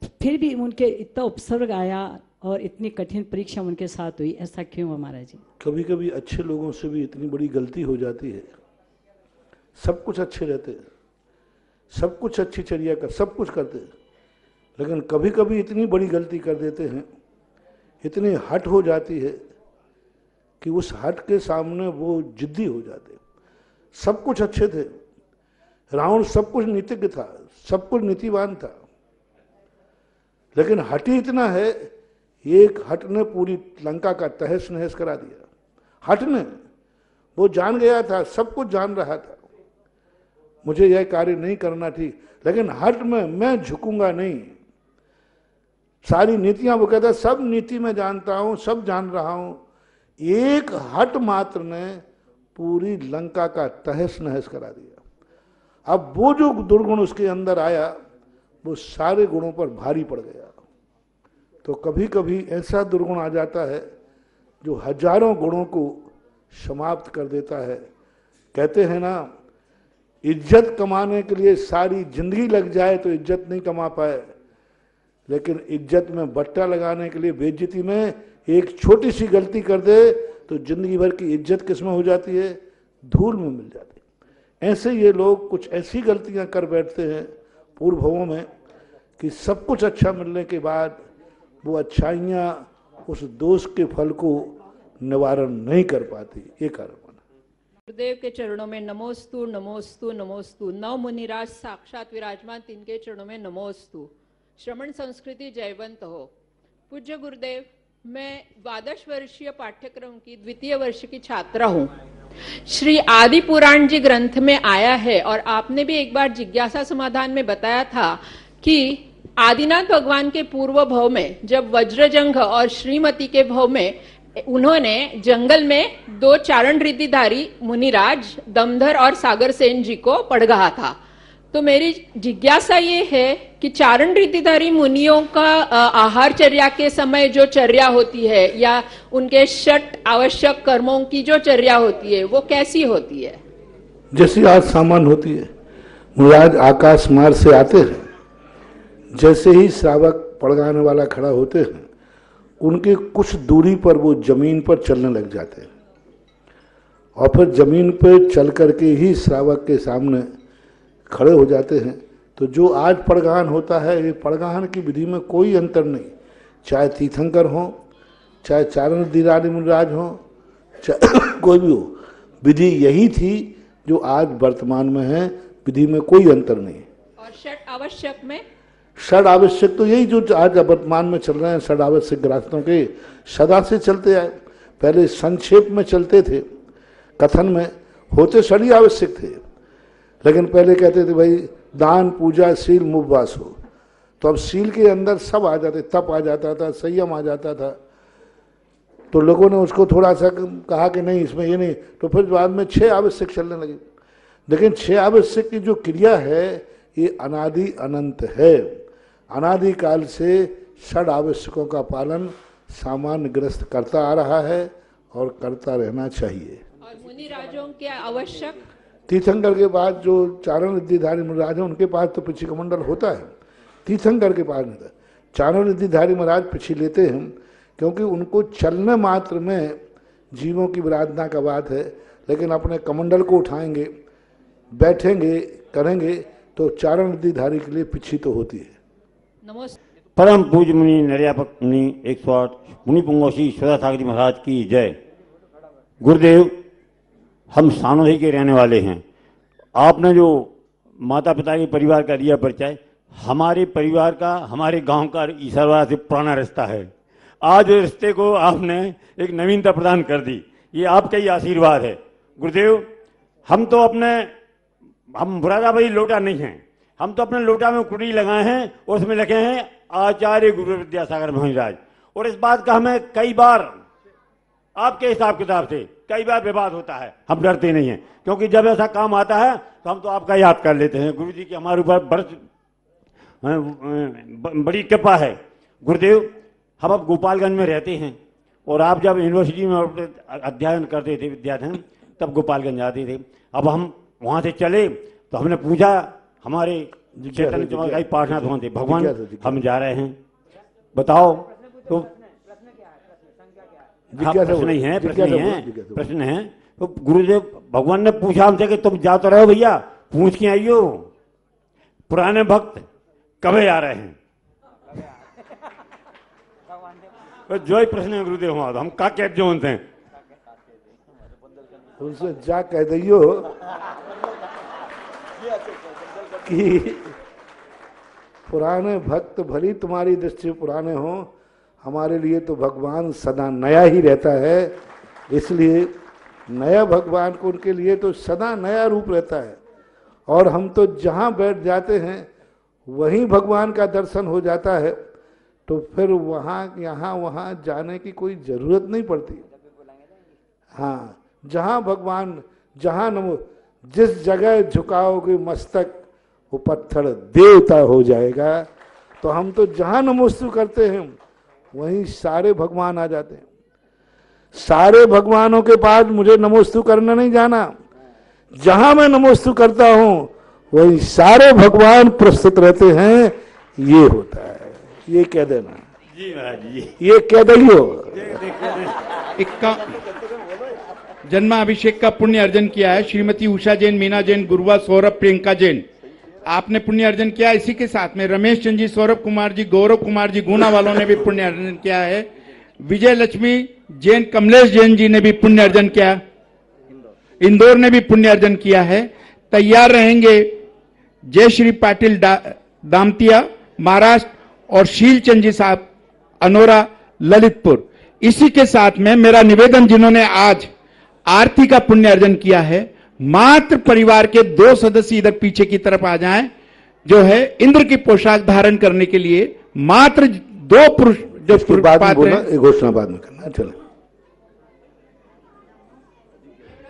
फिर भी उनके इतना उपसर्ग आया और इतनी कठिन परीक्षा उनके साथ हुई, ऐसा क्यों है महाराज जी? कभी कभी अच्छे लोगों से भी इतनी बड़ी गलती हो जाती है। सब कुछ अच्छे रहते हैं, सब कुछ अच्छी चर्या कर, सब कुछ करते हैं, लेकिन कभी कभी इतनी बड़ी गलती कर देते हैं, इतनी हट हो जाती है कि उस हट के सामने वो जिद्दी हो जाते हैं। सब कुछ अच्छे थे, रावण सब कुछ नीतिज्ञ था, सब कुछ नीतिवान था, लेकिन हटी इतना है, एक हट ने पूरी लंका का तहस नहस करा दिया। हट ने, वो जान गया था, सब कुछ जान रहा था, मुझे यह कार्य नहीं करना ठीक, लेकिन हट में मैं झुकूंगा नहीं। सारी नीतियां वो कहता सब नीति में जानता हूं, सब जान रहा हूं, एक हट मात्र ने पूरी लंका का तहस नहस करा दिया। अब वो जो दुर्गुण उसके अंदर आया वो सारे गुणों पर भारी पड़ गया। तो कभी कभी ऐसा दुर्गुण आ जाता है जो हजारों गुणों को समाप्त कर देता है। कहते हैं ना, इज्जत कमाने के लिए सारी जिंदगी लग जाए तो इज्जत नहीं कमा पाए, लेकिन इज्जत में बट्टा लगाने के लिए बेइज्जती में एक छोटी सी गलती कर दे तो जिंदगी भर की इज्जत किसमें हो जाती है? धूल में मिल जाती है। ऐसे ये लोग कुछ ऐसी गलतियां कर बैठते हैं पूर्व भवों में कि सब कुछ अच्छा मिलने के बाद वो अच्छाइयाँ उस दोष के फल को निवारण नहीं कर पाती। ये कारण बना। गुरुदेव के चरणों में नमोस्तु नमोस्तु नमोस्तु। नव मुनिराज साक्षात विराजमान, तिनके चरणों में नमोस्तु। श्रमण संस्कृति जयवंत हो। पूज्य गुरुदेव, मैं 12 वर्षीय पाठ्यक्रम की द्वितीय वर्ष की छात्रा हूँ। श्री आदि पुराण जी ग्रंथ में आया है और आपने भी एक बार जिज्ञासा समाधान में बताया था कि आदिनाथ भगवान के पूर्व भव में जब वज्रजंघ और श्रीमती के भव में उन्होंने जंगल में 2 चारण रिद्धिधारी मुनिराज दमधर और सागर सेन जी को पड़गाहा था। तो मेरी जिज्ञासा ये है कि चारण रिद्धिधारी मुनियों का आहारचर्या के समय जो चर्या होती है या उनके 6 आवश्यक कर्मों की जो चर्या होती है वो कैसी होती है? जैसी आज सामान्य होती है। मुनिराज आकाश मार्ग से आते हैं, जैसे ही श्रावक पड़गाने वाला खड़ा होते हैं उनके कुछ दूरी पर वो जमीन पर चलने लग जाते हैं और फिर जमीन पर चल करके ही श्रावक के सामने खड़े हो जाते हैं। तो जो आज पड़गान होता है, ये पड़गान की विधि में कोई अंतर नहीं, चाहे तीर्थंकर हो, चाहे चारण रिद्धिधारी मुनिराज हो, चाहे कोई भी हो, विधि यही थी जो आज वर्तमान में है। विधि में कोई अंतर नहीं। और 6 आवश्यक में 6 आवश्यक तो यही जो आज वर्तमान में चल रहे हैं। 6 आवश्यक ग्रस्तों के सदा से चलते आए। पहले संक्षेप में चलते थे, कथन में होते 6 आवश्यक थे, लेकिन पहले कहते थे भाई दान पूजा शील मुपवास हो, तो अब शील के अंदर सब आ जाते, तप आ जाता था, संयम आ जाता था। तो लोगों ने उसको थोड़ा सा कहा कि नहीं इसमें ये नहीं, तो फिर बाद में 6 आवश्यक चलने लगे। लेकिन 6 आवश्यक की जो क्रिया है ये अनादि अनंत है। अनादि काल से 6 आवश्यकों का पालन सामान्य गृहस्थ करता आ रहा है और करता रहना चाहिए। और मुनिराजों के आवश्यक तीर्थंकर के पास जो चारण रिद्धिधारी मुनिराज हैं उनके पास तो पिछी कमंडल होता है, तीर्थंकर के पास नहीं था। चारण रिद्धिधारी महाराज पिछी लेते हैं क्योंकि उनको चलने मात्र में जीवों की विराधना का बात है, लेकिन अपने कमंडल को उठाएंगे, बैठेंगे, करेंगे तो चारण रिद्धिधारी के लिए पिछी तो होती है। परम पूज्य मुनि निर्यापक मुनि 108 मुनि पुंगोशी श्वेता सागर जी महाराज की जय। गुरुदेव, हम सानोही के रहने वाले हैं। आपने जो माता पिता के परिवार का दिया परिचय, हमारे परिवार का, हमारे गांव का ईश्वरवाड़ा से पुराना रिश्ता है। आज रिश्ते को आपने एक नवीनता प्रदान कर दी, ये आपका ही आशीर्वाद है। गुरुदेव, हम मुरादाबादी लोटा नहीं हैं, हम तो अपने लोटा में कुटी लगाए हैं और उसमें लिखे हैं आचार्य गुरु विद्यासागर महाराज। और इस बात का हमें कई बार आपके हिसाब किताब से कई बार विवाद होता है। हम डरते नहीं हैं, क्योंकि जब ऐसा काम आता है तो हम तो आपका याद कर लेते हैं। गुरु जी की हमारे ऊपर बड़ी कृपा है। गुरुदेव, हम अब गोपालगंज में रहते हैं और आप जब यूनिवर्सिटी में अध्ययन करते थे, विद्याध्ययन, तब गोपालगंज आते थे। अब हम वहाँ से चले तो हमने पूछा, हमारे चैतन्य चमत्कारी पाठनाथ वहाँ थे, भगवान हम जा रहे हैं, बताओ। तो प्रश्न ही है, प्रश्न है। तो गुरुदेव भगवान ने पूछा हमसे कि तुम जा तो रहे हो भैया, पूछ के आइयो पुराने भक्त कब आ रहे हैं। तो जो ही प्रश्न है गुरुदेव, हम का कह जो उनसे उनसे जा कह दियो कि पुराने भक्त भली तुम्हारी दृष्टि पुराने हो, हमारे लिए तो भगवान सदा नया ही रहता है। इसलिए नया भगवान को उनके लिए तो सदा नया रूप रहता है। और हम तो जहाँ बैठ जाते हैं वहीं भगवान का दर्शन हो जाता है, तो फिर वहाँ यहाँ वहाँ जाने की कोई ज़रूरत नहीं पड़ती। हाँ, जहाँ भगवान, जहाँ नमो, जिस जगह झुकाओगे मस्तक वो पत्थर देवता हो जाएगा। तो हम तो जहाँ नमोस्तु करते हैं वहीं सारे भगवान आ जाते हैं। सारे भगवानों के पास मुझे नमोस्तु करना नहीं जाना। जहां मैं नमोस्तु करता हूं वही सारे भगवान प्रस्तुत रहते हैं। ये होता है, ये कह देना जी महाराज जी। ये कह दियो। जन्माभिषेक का पुण्य अर्जन किया है श्रीमती उषा जैन, मीना जैन, गुरुवा सौरभ, प्रियंका जैन। आपने पुण्य अर्जन किया। इसी के साथ में रमेश चंद जी, सौरभ कुमार जी, गौरव कुमार जी, गुना वालों ने भी पुण्य अर्जन किया है। विजय लक्ष्मी जैन, कमलेश जैन जी ने भी पुण्य अर्जन किया। इंदौर ने भी पुण्य अर्जन किया है। तैयार रहेंगे जय श्री पाटिल दामतिया महाराष्ट्र और शील चंद जी साहब अनोरा ललितपुर। इसी के साथ में मेरा निवेदन, जिन्होंने आज आरती का पुण्य अर्जन किया है, मात्र परिवार के 2 सदस्य इधर पीछे की तरफ आ जाएं, जो है इंद्र की पोशाक धारण करने के लिए मात्र 2 पुरुष जो पात्र हैं। घोषणा बाद में करना। चलो।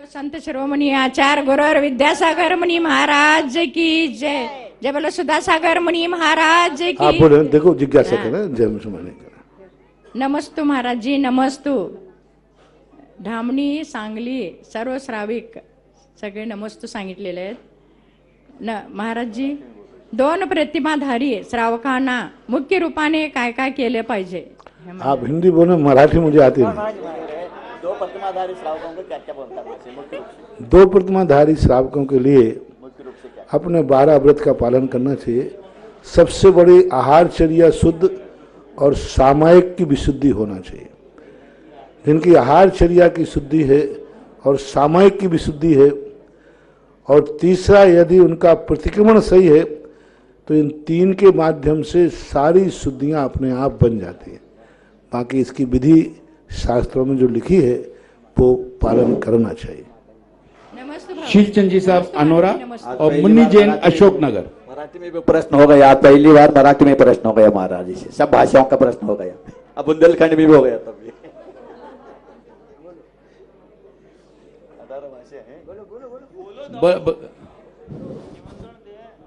संत शिरोमणि आचार्य गुरु विद्यासागर मुनि महाराज की जय। जय बोलो सुधासागर मुनि महाराज की। आप बोले, देखो जिज्ञासा करें, जय मुसलमान करें। नमस्तु महाराज जी, नमस्तु। धामणी, सांगली, सर्व श्राविक सगळे नमस्तू सांगितलेले आहेत न महाराज जी। 2 प्रतिमाधारी श्रावकांना मुख्य रूपाने काय काय केले पाहिजे? आप हिंदी बोले, मराठी मुझे आती नहीं। 2 प्रतिमाधारी श्रावकों को क्या क्या बोलता है मुख्य रूप से? 2 प्रतिमाधारी श्रावकों के लिए अपने 12 व्रत का पालन करना चाहिए। सबसे बड़ी आहारचर्या शुद्ध और सामायिक की विशुद्धि होना चाहिए। जिनकी आहारचर्या की शुद्धि है और सामायिक की विशुद्धि है, और तीसरा यदि उनका प्रतिक्रमण सही है, तो इन 3 के माध्यम से सारी शुद्धियां अपने आप बन जाती हैं। बाकी इसकी विधि शास्त्रों में जो लिखी है वो पालन करना चाहिए। शीलचंद जी साहब अनोरा और मुन्नी जैन अशोकनगर। मराठी में भी प्रश्न हो गया, आज पहली बार मराठी में प्रश्न हो गया महाराज जी से। सब भाषाओं का प्रश्न हो गया, अब बुंदेलखंड में भी हो गया। तब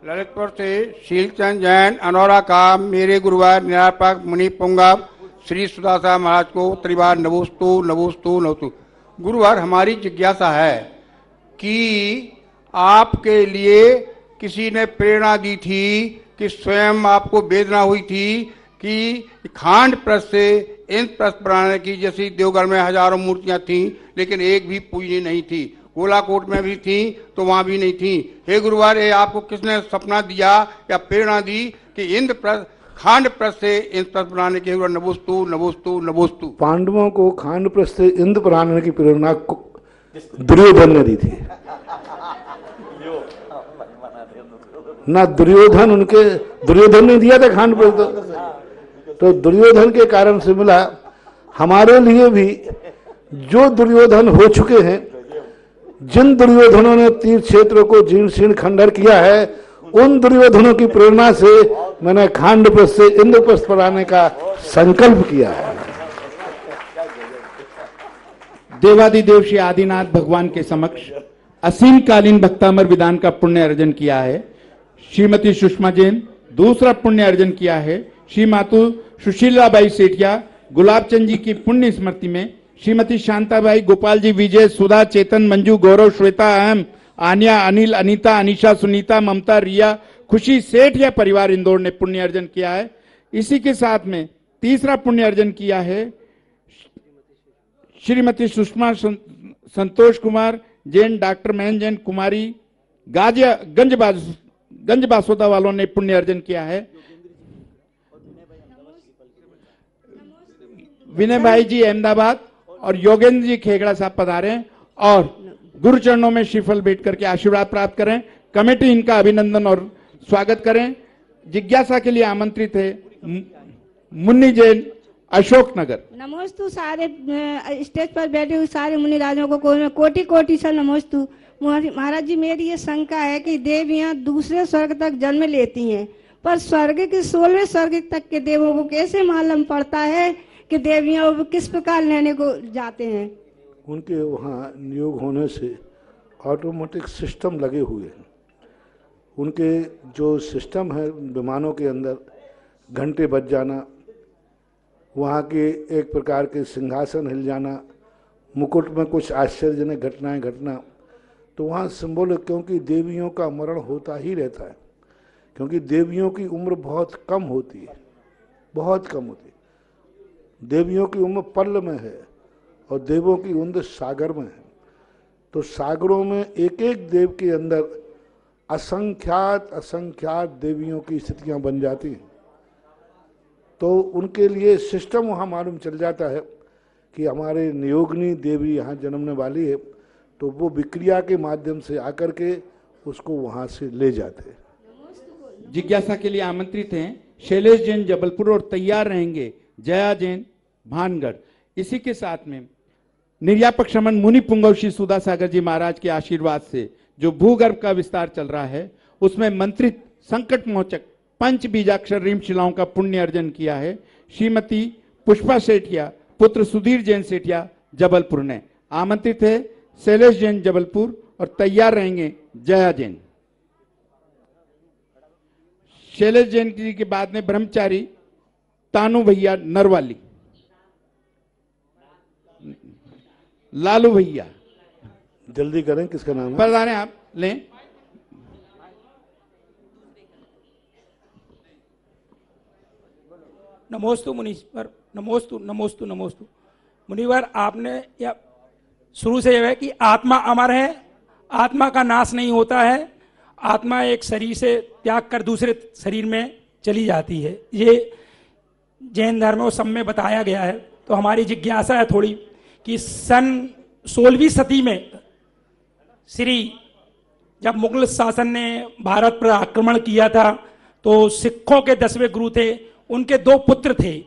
ललितपुर से शीलचंद जैन अनोरा का मेरे गुरुवार निरापक मुनि पुंगा श्री सुदासा महाराज को त्रिवार नमोस्तु नमोस्तु नमोस्तु। गुरुवार हमारी जिज्ञासा है कि आपके लिए किसी ने प्रेरणा दी थी कि स्वयं आपको वेदना हुई थी कि खांड प्रस से इंद्र प्रस बनाने की, जैसी देवगढ़ में हजारों मूर्तियां थीं लेकिन एक भी पूजनी नहीं थी, गोलाकोट में भी थी तो वहां भी नहीं थी। हे गुरुवार, ये आपको किसने सपना दिया या प्रेरणा दी कि इंद्र प्रस खांड प्रस से इंद्र प्रस बनाने के? नमोस्तु नमोस्तु नमोस्तु। पांडवों को खांड प्रस से इंद्र बनाने की प्रेरणा दुर्योधन ने दी थी ना। दुर्योधन ने दिया था खांड प्रस, तो दुर्योधन के कारण से मिला। हमारे लिए भी जो दुर्योधन हो चुके हैं, जिन दुर्योधनों ने तीर्थ क्षेत्रों को जीर्ण शीर्ण खंडर किया है, उन दुर्योधनों की प्रेरणा से मैंने खांड प्रस से इंद्रप्रस्थ बनाने का संकल्प किया है। देवादिदेव श्री आदिनाथ भगवान के समक्ष असीम कालीन भक्तामर विधान का पुण्य अर्जन किया है श्रीमती सुषमा जैन। दूसरा पुण्य अर्जन किया है श्री मातु सुशीलाबाई सेठिया गुलाबचंद जी की पुण्य स्मृति में। श्रीमती शांताबाई, गोपाल जी, विजय, सुधा, चेतन, मंजू, गौरव, श्वेता, अहम, आन्या, अनिल, अनीता, अनीशा, सुनीता, ममता, रिया, खुशी सेठिया परिवार इंदौर ने पुण्य अर्जन किया है। इसी के साथ में तीसरा पुण्य अर्जन किया है श्रीमती सुषमा संतोष कुमार जैन, डॉक्टर महेंद्र जैन, कुमारी गंज बासोदा वालों ने पुण्य अर्जन किया है। विनय भाई जी अहमदाबाद और योगेंद्र जी खेगड़ा साहब पधारे और गुरु चरणों में श्रीफल भेंट करके आशीर्वाद प्राप्त करें। कमेटी इनका अभिनंदन और स्वागत करें। जिज्ञासा के लिए आमंत्रित है मुन्नी जैन अशोकनगर। नमोस्तु सारे स्टेज पर बैठे हुए सारे मुनि राजों को कोटि कोटि से नमोस्तु। महाराज जी, मेरी ये शंका है कि देवियां दूसरे स्वर्ग तक जन्म लेती हैं, पर स्वर्ग के 16वें स्वर्ग तक के देवों को कैसे मालूम पड़ता है कि देवियां किस प्रकार लेने को जाते हैं? उनके वहाँ नियोग होने से ऑटोमेटिक सिस्टम लगे हुए हैं। उनके जो सिस्टम है विमानों के अंदर, घंटे बज जाना, वहाँ के एक प्रकार के सिंहासन हिल जाना, मुकुट में कुछ आश्चर्यजनक घटनाएं घटना, तो वहाँ सिंबॉलिक, क्योंकि देवियों का मरण होता ही रहता है, क्योंकि देवियों की उम्र बहुत कम होती है, बहुत कम होती है। देवियों की उम्र पल्ल में है और देवों की उम्र सागर में है। तो सागरों में एक एक देव के अंदर असंख्यात असंख्यात देवियों की स्थितियां बन जाती हैं। तो उनके लिए सिस्टम वहाँ मालूम चल जाता है कि हमारे नियोगिनी देवी यहाँ जन्मने वाली है, तो वो विक्रिया के माध्यम से आकर के उसको वहाँ से ले जाते हैं। जिज्ञासा के लिए आमंत्रित हैं शैलेश जैन जबलपुर और तैयार रहेंगे जया जैन भानगढ़। इसी के साथ में निर्यापक श्रमण मुनि पुंगव श्री सुधा सागर जी महाराज के आशीर्वाद से जो भूगर्भ का विस्तार चल रहा है, उसमें मंत्रित संकट मोचक पंच बीजाक्षर रीम शिलाओं का पुण्य अर्जन किया है श्रीमती पुष्पा सेठिया पुत्र सुधीर जैन सेठिया जबलपुर ने। आमंत्रित है शैलेश जैन जबलपुर और तैयार रहेंगे जया जैन। शैलेश जैन जी के बाद में ब्रह्मचारी तानू भैया नरवाली, लालू भैया जल्दी करें, किसका नाम है? प्रधान है, आप लें। नमोस्तु मुनीश्वर, नमोस्तु नमोस्तु नमोस्तु। मुनिवर, आपने या शुरू से यह है कि आत्मा अमर है, आत्मा का नाश नहीं होता है, आत्मा एक शरीर से त्याग कर दूसरे शरीर में चली जाती है। ये जैन धर्म और सब में बताया गया है। तो हमारी जिज्ञासा है थोड़ी कि सन 16वीं सदी में जब मुगल शासन ने भारत पर आक्रमण किया था, तो सिखों के 10वें गुरु थे, उनके 2 पुत्र थे,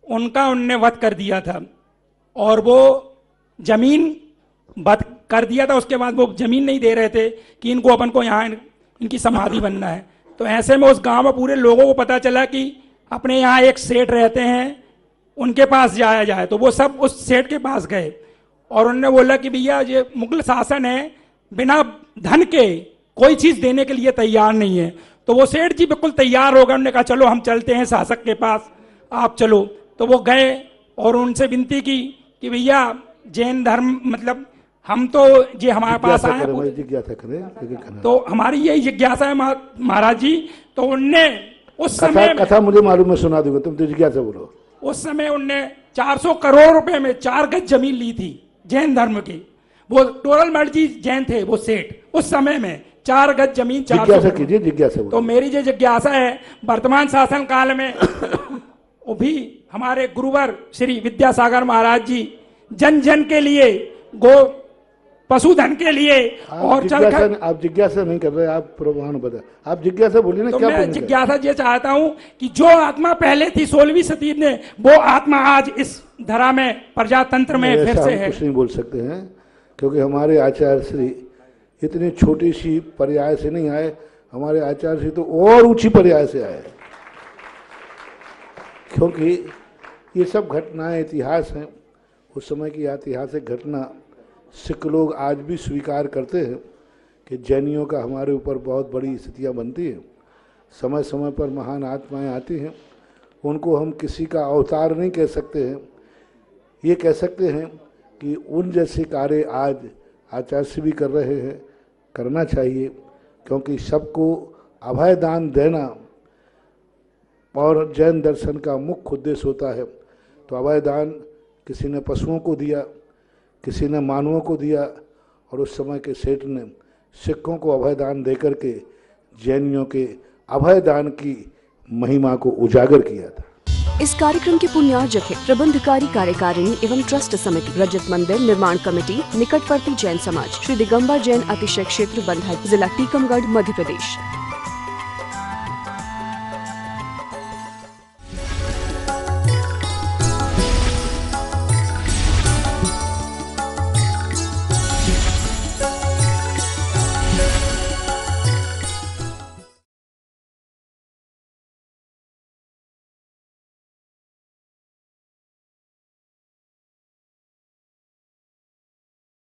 उनका उनने वध कर दिया था और वो जमीन वध कर दिया था। उसके बाद वो जमीन नहीं दे रहे थे कि इनको अपन को यहाँ इनकी समाधि बनना है। तो ऐसे में उस गांव में पूरे लोगों को पता चला कि अपने यहाँ एक सेठ रहते हैं, उनके पास जाया जाए। तो वो सब उस सेठ के पास गए और उन्होंने बोला कि भैया ये मुगल शासन है, बिना धन के कोई चीज देने के लिए तैयार नहीं है। तो वो सेठ जी बिल्कुल तैयार हो गए, उन्होंने कहा चलो हम चलते हैं शासक के पास, आप चलो। तो वो गए और उनसे विनती की कि भैया जैन धर्म मतलब हम तो ये हमारे पास आए, तो हमारी यही जिज्ञासा है महाराज जी। तो उनने उस समय कथा मुझे मालूम है, सुना दूंगा, तुम तो जिज्ञासा बोलो। उस समय उनने 400 करोड़ रुपए में 4 गज जमीन ली थी जैन धर्म की। वो टोरल मर्जी जैन थे वो सेठ, उस समय में 4 गज जमीन 400 कीजिए, जिज्ञासा। तो मेरी जो जिज्ञासा है, वर्तमान शासन काल में वो भी हमारे गुरुवर श्री विद्यासागर महाराज जी जन जन के लिए, गो पशुधन के लिए और आप जिज्ञासा नहीं कर रहे, आप प्रमाण बता, आप जिज्ञासा बोलिए ना। तो क्या मैं जिज्ञासा ये चाहता हूँ कि जो आत्मा पहले थी 16वीं सदी में, वो आत्मा आज इस धरा में प्रजातंत्र में फिर से है। कुछ नहीं बोल सकते हैं, क्योंकि हमारे आचार्य श्री इतनी छोटी सी पर्याय से नहीं आए, हमारे आचार्य श्री तो और ऊंची पर्याय से आए। क्योंकि ये सब घटनाएं इतिहास हैं, उस समय की ऐतिहासिक घटना सिख लोग आज भी स्वीकार करते हैं कि जैनियों का हमारे ऊपर बहुत बड़ी स्थितियाँ बनती हैं। समय समय पर महान आत्माएं आती हैं, उनको हम किसी का अवतार नहीं कह सकते हैं, ये कह सकते हैं कि उन जैसे कार्य आज आचार्य भी कर रहे हैं, करना चाहिए। क्योंकि सबको अभय दान देना और जैन दर्शन का मुख्य उद्देश्य होता है। तो अभय दान किसी ने पशुओं को दिया, किसी ने मानवों को दिया, और उस समय के सेठ ने सिखों को अभय दान देकर के जैनियों के अभय दान की महिमा को उजागर किया था। इस कार्यक्रम के पुण्यार्जक है प्रबंधकारी कार्यकारिणी एवं ट्रस्ट समिति, रजत मंदिर निर्माण कमेटी, निकटवर्ती जैन समाज, श्री दिगंबर जैन अतिशय क्षेत्र बंधई, जिला टीकमगढ़, मध्य प्रदेश।